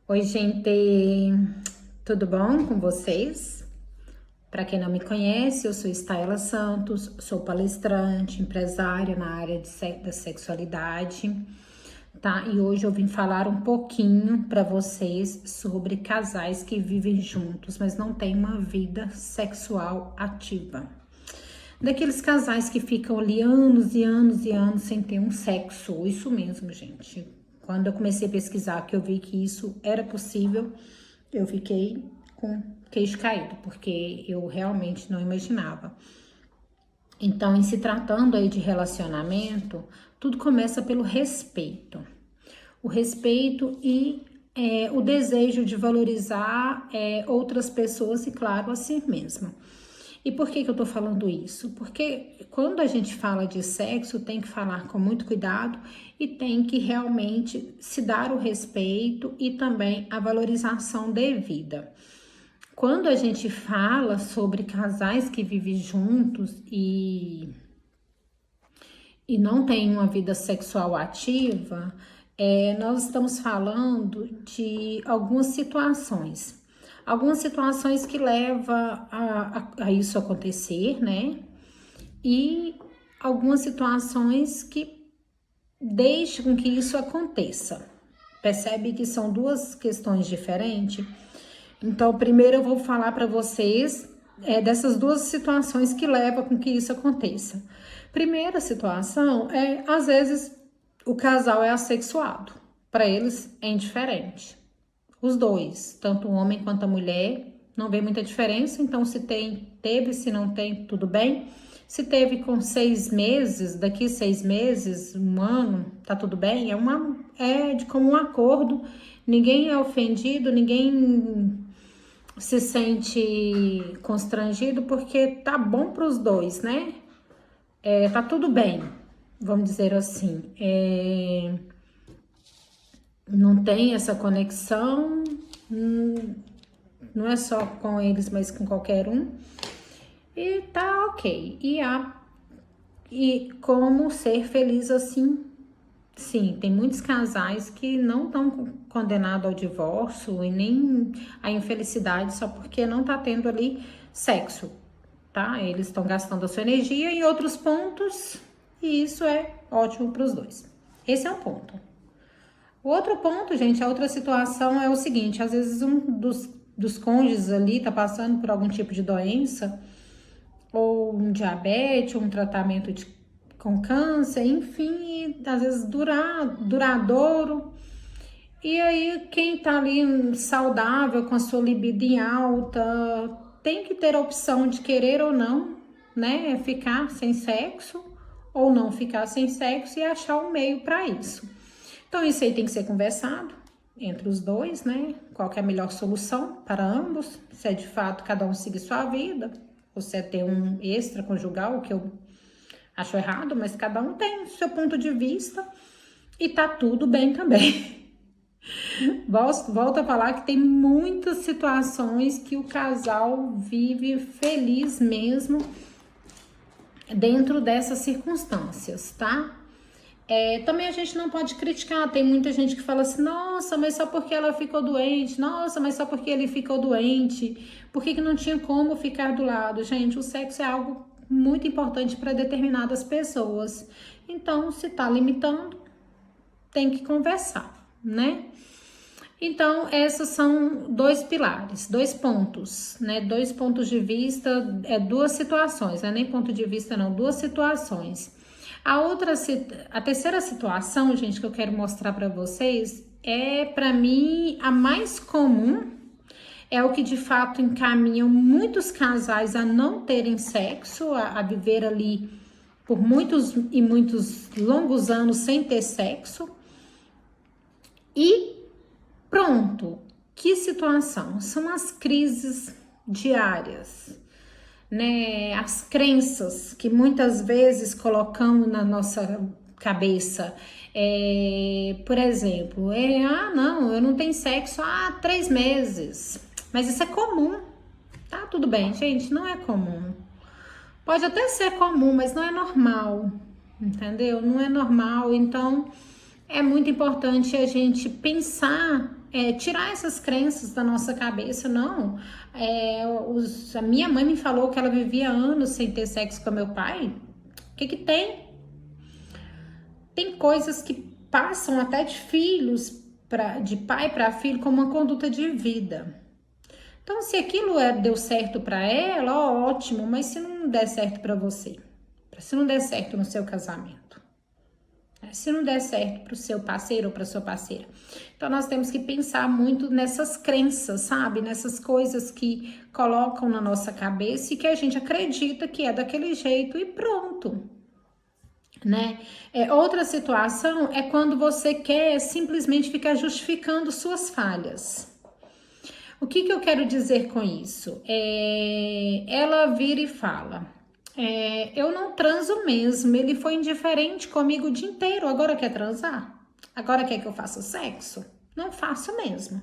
Oi, gente, tudo bom com vocês? Para quem não me conhece, eu sou Estaela Santos, sou palestrante, empresária na área da sexualidade, tá? E hoje eu vim falar um pouquinho para vocês sobre casais que vivem juntos, mas não têm uma vida sexual ativa. Daqueles casais que ficam ali anos e anos e anos sem ter um sexo. Isso mesmo, gente. Quando eu comecei a pesquisar, que eu vi que isso era possível, eu fiquei com queixo caído, porque eu realmente não imaginava. Então, em se tratando aí de relacionamento, tudo começa pelo respeito. O respeito e o desejo de valorizar outras pessoas e, claro, a si mesma. E por que eu tô falando isso? Porque quando a gente fala de sexo, tem que falar com muito cuidado e tem que realmente se dar o respeito e também a valorização devida. Quando a gente fala sobre casais que vivem juntos e não têm uma vida sexual ativa, nós estamos falando de algumas situações. Algumas situações que levam a isso acontecer, né? E algumas situações que deixam que isso aconteça. Percebe que são duas questões diferentes? Então, primeiro eu vou falar para vocês dessas duas situações que levam com que isso aconteça. Primeira situação às vezes, o casal é assexuado. Para eles é indiferente. Os dois, tanto o homem quanto a mulher, não vê muita diferença. Então, se teve, se não tem, tudo bem. Se teve com 6 meses, daqui 6 meses, um ano, tá tudo bem. É de comum acordo. Ninguém é ofendido, ninguém se sente constrangido, porque tá bom para os dois, né? Tá tudo bem, vamos dizer assim. Não tem essa conexão, não é só com eles, mas com qualquer um. E tá ok. E como ser feliz assim? Sim, tem muitos casais que não estão condenados ao divórcio e nem à infelicidade só porque não tá tendo ali sexo, tá? Eles estão gastando a sua energia em outros pontos e isso é ótimo para os dois. Esse é um ponto. O outro ponto, gente, a outra situação é o seguinte: às vezes um dos cônjuges ali tá passando por algum tipo de doença, ou um diabetes, ou um tratamento com câncer, enfim, às vezes duradouro. E aí, quem tá ali saudável, com a sua libido em alta, tem que ter a opção de querer ou não, né? Ficar sem sexo ou não ficar sem sexo e achar um meio para isso. Então, isso aí tem que ser conversado entre os dois, né? Qual que é a melhor solução para ambos? Se é de fato cada um seguir sua vida, ou se é ter um extraconjugal, que eu acho errado, mas cada um tem o seu ponto de vista e tá tudo bem também. Volto a falar que tem muitas situações que o casal vive feliz mesmo dentro dessas circunstâncias, tá? Também a gente não pode criticar, tem muita gente que fala assim: nossa, mas só porque ela ficou doente, nossa, mas só porque ele ficou doente, por que não tinha como ficar do lado? Gente, o sexo é algo muito importante para determinadas pessoas, então se tá limitando, tem que conversar, né? Então, esses são dois pilares, dois pontos, né? Dois pontos de vista, duas situações, não é nem ponto de vista, não, duas situações. A terceira situação, gente, que eu quero mostrar para vocês para mim, a mais comum, é o que de fato encaminham muitos casais a não terem sexo, a viver ali por muitos e muitos longos anos sem ter sexo. E pronto, que situação? São as crises diárias, né? As crenças que muitas vezes colocamos na nossa cabeça. Por exemplo, não, eu não tenho sexo há 3 meses. Mas isso é comum, tá? Tudo bem, gente, não é comum. Pode até ser comum, mas não é normal, entendeu? Não é normal, então É muito importante a gente pensar, tirar essas crenças da nossa cabeça. Não, a minha mãe me falou que ela vivia anos sem ter sexo com meu pai. O que que tem? Tem coisas que passam até de filhos, de pai para filho, como uma conduta de vida. Então, se aquilo deu certo para ela, ó, ótimo, mas se não der certo para você, se não der certo no seu casamento, se não der certo para o seu parceiro ou para sua parceira. Então, nós temos que pensar muito nessas crenças, sabe? Nessas coisas que colocam na nossa cabeça e que a gente acredita que é daquele jeito e pronto, né? Outra situação é quando você quer simplesmente ficar justificando suas falhas. O que eu quero dizer com isso? Ela vira e fala, eu não transo mesmo, ele foi indiferente comigo o dia inteiro, agora quer transar? Agora quer que eu faça sexo? Não faço mesmo.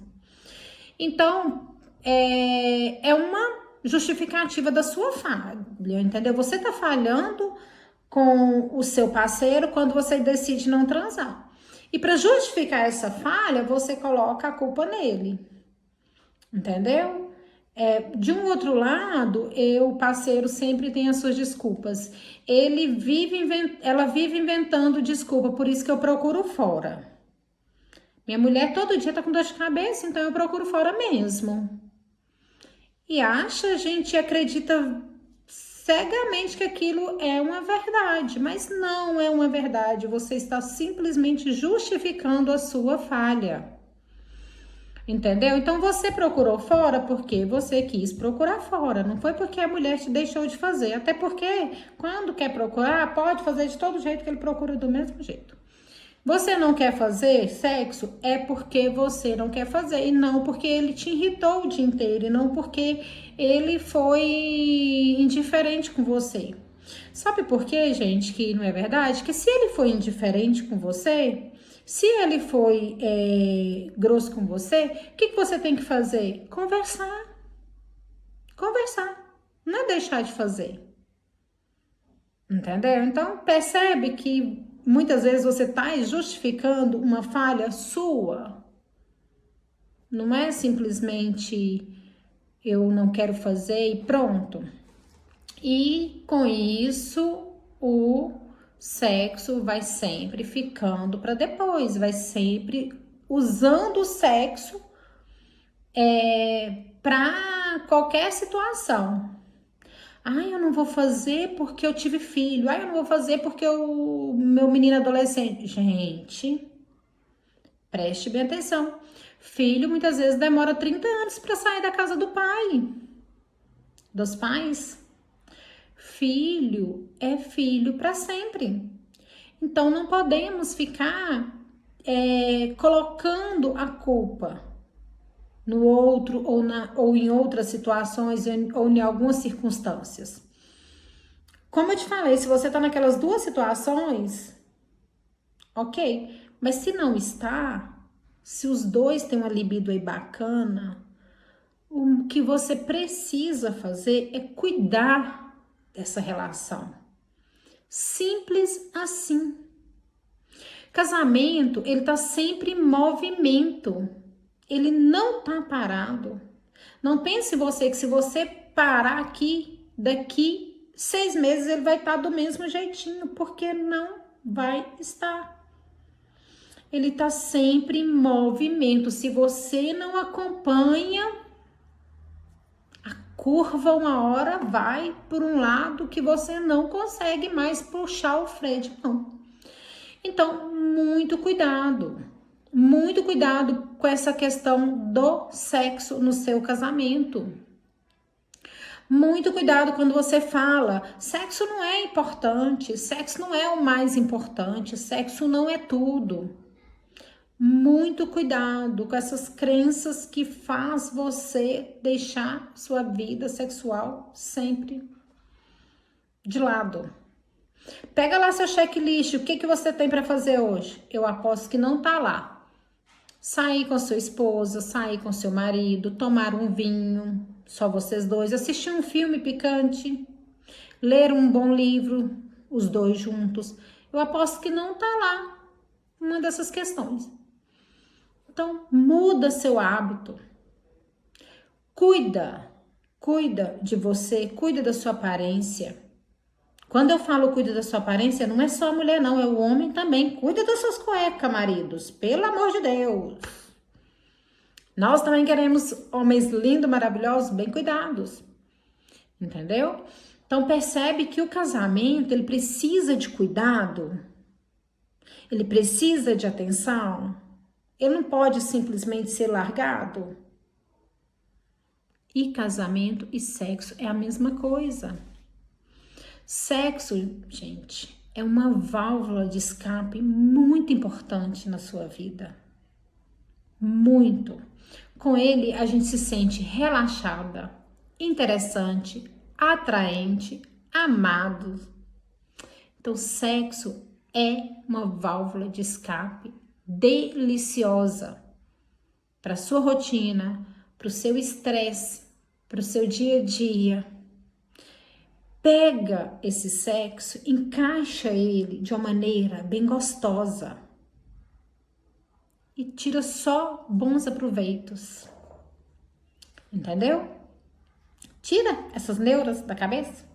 Então, é uma justificativa da sua falha, entendeu? Você tá falhando com o seu parceiro quando você decide não transar. E para justificar essa falha, você coloca a culpa nele. Entendeu? De um outro lado, o parceiro sempre tem as suas desculpas. Ela vive inventando desculpa, por isso que eu procuro fora. Minha mulher todo dia tá com dor de cabeça, então eu procuro fora mesmo. E a gente acredita cegamente que aquilo é uma verdade, mas não é uma verdade. Você está simplesmente justificando a sua falha. Entendeu? Então você procurou fora porque você quis procurar fora, não foi porque a mulher te deixou de fazer. Até porque quando quer procurar, pode fazer de todo jeito que ele procura do mesmo jeito. Você não quer fazer sexo é porque você não quer fazer e não porque ele te irritou o dia inteiro e não porque ele foi indiferente com você. Sabe por quê, gente, que não é verdade? Que se ele foi indiferente com você, se ele foi grosso com você, o que você tem que fazer? Conversar. Conversar. Não é deixar de fazer. Entendeu? Então, percebe que muitas vezes você está justificando uma falha sua. Não é simplesmente eu não quero fazer e pronto. E com isso, o sexo vai sempre ficando para depois, vai sempre usando o sexo para qualquer situação. Ai, eu não vou fazer porque eu tive filho. Ai, eu não vou fazer porque o meu menino adolescente. Gente, preste bem atenção. Filho muitas vezes demora 30 anos para sair da casa do pai, dos pais. Filho é filho para sempre. Então não podemos ficar colocando a culpa no outro ou em outras situações ou em algumas circunstâncias. Como eu te falei, se você tá naquelas duas situações, ok. Mas se não está, se os dois têm uma libido aí bacana, o que você precisa fazer é cuidar dessa relação. Simples assim. Casamento, ele tá sempre em movimento. Ele não tá parado. Não pense você que se você parar aqui, daqui 6 meses ele vai estar do mesmo jeitinho, porque não vai estar. Ele tá sempre em movimento. Se você não acompanha, a curva uma hora vai por um lado que você não consegue mais puxar o freio de mão. Então, muito cuidado com essa questão do sexo no seu casamento. Muito cuidado quando você fala, sexo não é importante, sexo não é o mais importante, sexo não é tudo. Muito cuidado com essas crenças que faz você deixar sua vida sexual sempre de lado. Pega lá seu checklist, o que você tem para fazer hoje? Eu aposto que não tá lá. Sair com sua esposa, sair com seu marido, tomar um vinho, só vocês dois, assistir um filme picante, ler um bom livro, os dois juntos. Eu aposto que não tá lá. uma dessas questões. Então, muda seu hábito. Cuida de você, cuida da sua aparência. Quando eu falo cuida da sua aparência, não é só a mulher não, é o homem também. Cuida das suas cuecas, maridos, pelo amor de Deus. Nós também queremos homens lindos, maravilhosos, bem cuidados. Entendeu? Então percebe que o casamento, ele precisa de cuidado. Ele precisa de atenção. Ele não pode simplesmente ser largado. E casamento e sexo é a mesma coisa. Sexo, gente, é uma válvula de escape muito importante na sua vida. Muito. Com ele, a gente se sente relaxada, interessante, atraente, amado. Então, sexo é uma válvula de escape deliciosa para sua rotina, para o seu estresse, para o seu dia a dia. Pega esse sexo, encaixa ele de uma maneira bem gostosa e tira só bons aproveitos. Entendeu? Tira essas neuras da cabeça.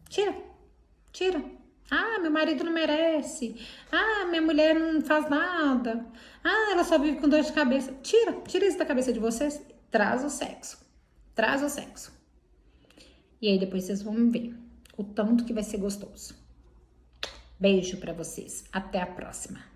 Tira. Ah, meu marido não merece. Ah, minha mulher não faz nada. Ah, ela só vive com dor de cabeça. Tira isso da cabeça de vocês. Traz o sexo. E aí depois vocês vão ver o tanto que vai ser gostoso. Beijo pra vocês. Até a próxima.